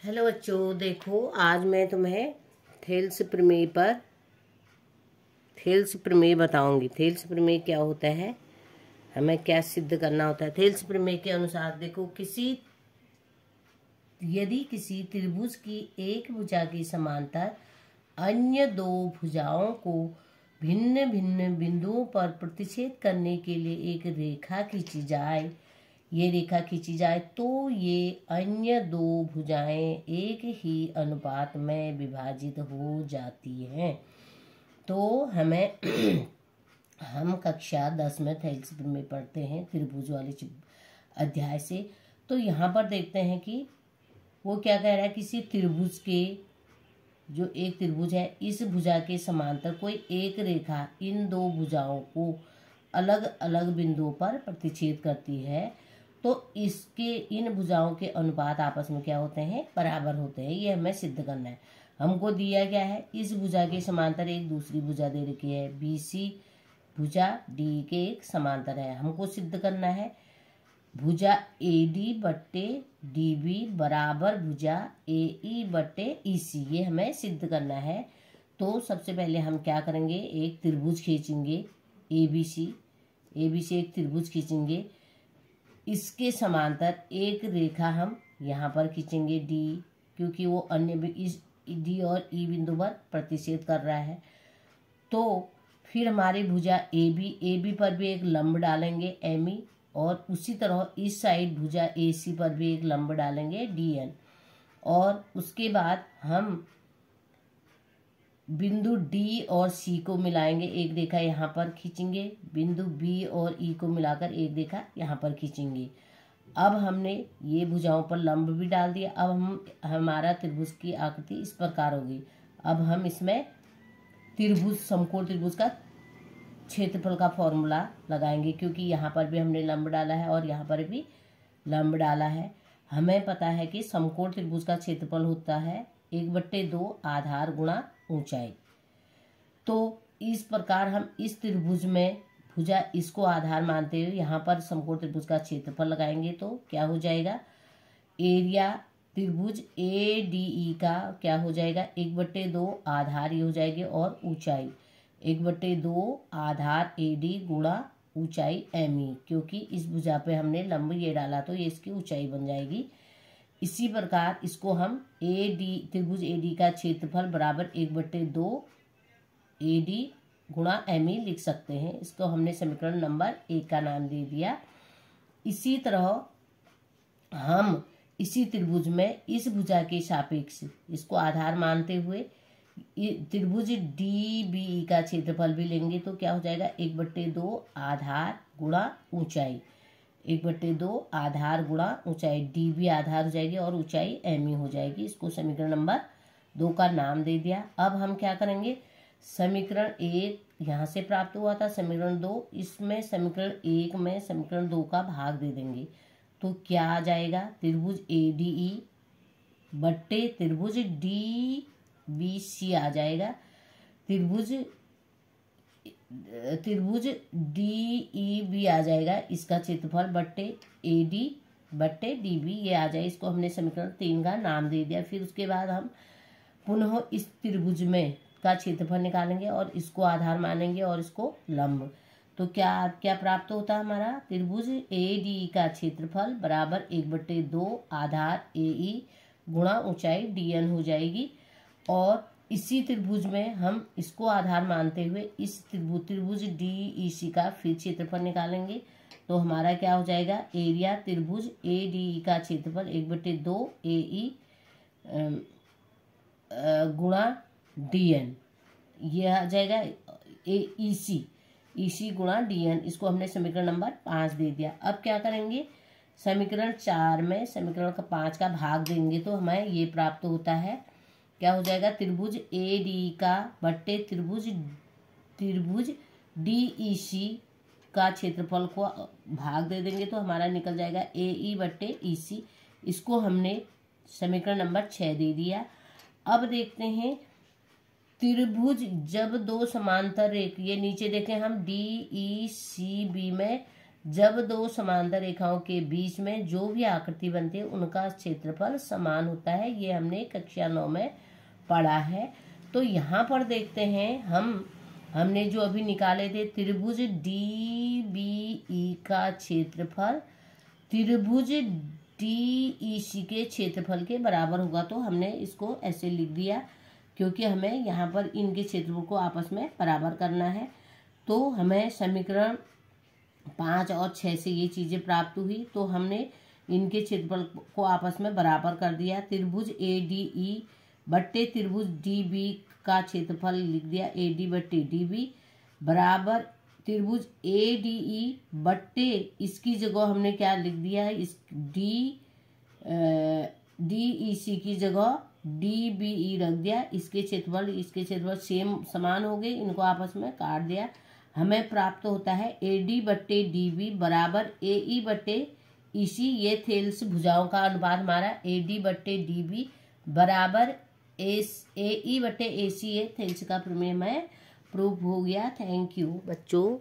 Hello बच्चों, देखो आज मैं तुम्हें थेल्स प्रमेय बताऊंगी। थेल्स प्रमेय क्या होता है, हमें क्या सिद्ध करना होता है। थेल्स प्रमेय के अनुसार देखो, यदि किसी त्रिभुज की एक भुजा की समांतर अन्य दो भुजाओं को भिन्न भिन्न बिंदुओं पर प्रतिच्छेद करने के लिए एक रेखा खींची जाए, तो ये अन्य दो भुजाएं एक ही अनुपात में विभाजित हो जाती हैं। तो हमें हम कक्षा 10 में थेल्स प्रमेय पढ़ते हैं त्रिभुज वाले अध्याय से। तो यहाँ पर देखते हैं कि वो क्या कह रहा है, किसी त्रिभुज के जो एक त्रिभुज है, इस भुजा के समांतर कोई एक रेखा इन दो भुजाओं को अलग अलग बिंदुओं पर प्रतिच्छेद करती है, तो इसके इन भुजाओं के अनुपात आपस में क्या होते हैं, बराबर होते हैं। ये हमें सिद्ध करना है। हमको दिया गया है, इस भुजा के समांतर एक दूसरी भुजा दे रखी है, BC भुजा D के एक समांतर है। हमको सिद्ध करना है भुजा AD बट्टे DB बराबर भुजा AE बट्टे EC, ये हमें सिद्ध करना है। तो सबसे पहले हम क्या करेंगे, एक त्रिभुज खींचेंगे ABC एक त्रिभुज खींचेंगे। इसके समांतर एक रेखा हम यहाँ पर खींचेंगे D, क्योंकि वो अन्य इस D और E बिंदु पर प्रतिच्छेद कर रहा है। तो फिर हमारी भुजा AB पर भी एक लंब डालेंगे ME, और उसी तरह इस साइड भुजा AC पर भी एक लंब डालेंगे DN, और उसके बाद हम बिंदु D और C को मिलाएंगे, एक रेखा यहाँ पर खींचेंगे। बिंदु B और E को मिलाकर एक रेखा यहाँ पर खींचेंगे। अब हमने ये भुजाओं पर लंब भी डाल दिया। अब हमारा त्रिभुज की आकृति इस प्रकार होगी। अब हम इसमें समकोण त्रिभुज का क्षेत्रफल का फॉर्मूला लगाएंगे, क्योंकि यहाँ पर भी हमने लंब डाला है और यहाँ पर भी लंब डाला है। हमें पता है कि समकोण त्रिभुज का क्षेत्रफल होता है 1/2 आधार गुणा ऊंचाई। तो इस प्रकार हम इस त्रिभुज में भुजा इसको आधार मानते हुए यहाँ पर समकोण त्रिभुज का क्षेत्रफल लगाएंगे, तो क्या हो जाएगा, एरिया त्रिभुज ADE का क्या हो जाएगा, 1/2 आधार ये हो जाएगी, और ऊंचाई 1/2 आधार AD गुणा ऊंचाई ME, क्योंकि इस भुजा पे हमने लंब ये डाला तो ये इसकी ऊंचाई बन जाएगी। इसी प्रकार इसको हम त्रिभुज AD का क्षेत्रफल बराबर 1/2 AD गुणा ME लिख सकते हैं। इसको हमने समीकरण नंबर 1 का नाम दे दिया। इसी तरह हम इसी त्रिभुज में इस भुजा के सापेक्ष इसको आधार मानते हुए त्रिभुज DBE का क्षेत्रफल भी लेंगे, तो क्या हो जाएगा, 1/2 आधार गुणा ऊंचाई, 1/2 आधार गुणा ऊंचाई, DB आधार हो जाएगी और ऊंचाई ME हो जाएगी। इसको समीकरण नंबर 2 का नाम दे दिया। अब हम क्या करेंगे, समीकरण 1 यहाँ से प्राप्त हुआ था, समीकरण 2, इसमें समीकरण 1 में समीकरण 2 का भाग दे देंगे, तो क्या आ जाएगा, त्रिभुज ADE बट्टे त्रिभुज DBC आ जाएगा। त्रिभुज DEB आ जाएगा, इसका क्षेत्रफल बट्टे AD बट्टे DB ये आ जाए। इसको हमने समीकरण 3 का नाम दे दिया। फिर उसके बाद हम पुनः इस त्रिभुज में का क्षेत्रफल निकालेंगे और इसको आधार मानेंगे और इसको लंब। तो क्या प्राप्त होता है हमारा, त्रिभुज ADE का क्षेत्रफल बराबर 1/2 आधार AE गुणा ऊंचाई DN हो जाएगी। और इसी त्रिभुज में हम इसको आधार मानते हुए इस त्रिभुज DEC का फिर क्षेत्रफल निकालेंगे, तो हमारा क्या हो जाएगा, एरिया त्रिभुज ADE का क्षेत्रफल 1/2 AE गुणा DN, ये आ जाएगा EC गुणा DN। इसको हमने समीकरण नंबर 5 दे दिया। अब क्या करेंगे, समीकरण 4 में समीकरण का 5 का भाग देंगे, तो हमें ये प्राप्त होता है, क्या हो जाएगा, त्रिभुज ADE का बट्टे त्रिभुज DEC का क्षेत्रफल को भाग दे देंगे, तो हमारा निकल जाएगा AE बट्टे EC। इसको हमने समीकरण नंबर 6 दे दिया। अब देखते हैं त्रिभुज जब दो समांतर रेखा, ये नीचे देखें हम DECB में जब दो समांतर रेखाओं के बीच में जो भी आकृति बनती है उनका क्षेत्रफल समान होता है। ये हमने कक्षा 9 में पढ़ा है। तो यहाँ पर देखते हैं हमने जो अभी निकाले थे त्रिभुज DBE का क्षेत्रफल त्रिभुज DEC के क्षेत्रफल के बराबर होगा। तो हमने इसको ऐसे लिख दिया क्योंकि हमें यहाँ पर इनके क्षेत्रफल को आपस में बराबर करना है। तो हमें समीकरण 5 और 6 से ये चीज़ें प्राप्त हुई। तो हमने इनके क्षेत्रफल को आपस में बराबर कर दिया। त्रिभुज ADE बट्टे त्रिभुज DB का क्षेत्रफल लिख दिया AD बट्टे DB बराबर त्रिभुज ADE बट्टे इसकी जगह हमने क्या लिख दिया, इस DEC की जगह DBE रख दिया। इसके क्षेत्रफल सेम समान हो गए, इनको आपस में काट दिया। हमें प्राप्त होता है AD बट्टे DB बराबर AE बट्टे EC। ये थे इस भुजाओं का अनुपात हमारा AD बट्टे DB बराबर AE बट्टे AC। ये थेल्स का प्रमेय में प्रूफ हो गया। थैंक यू बच्चों।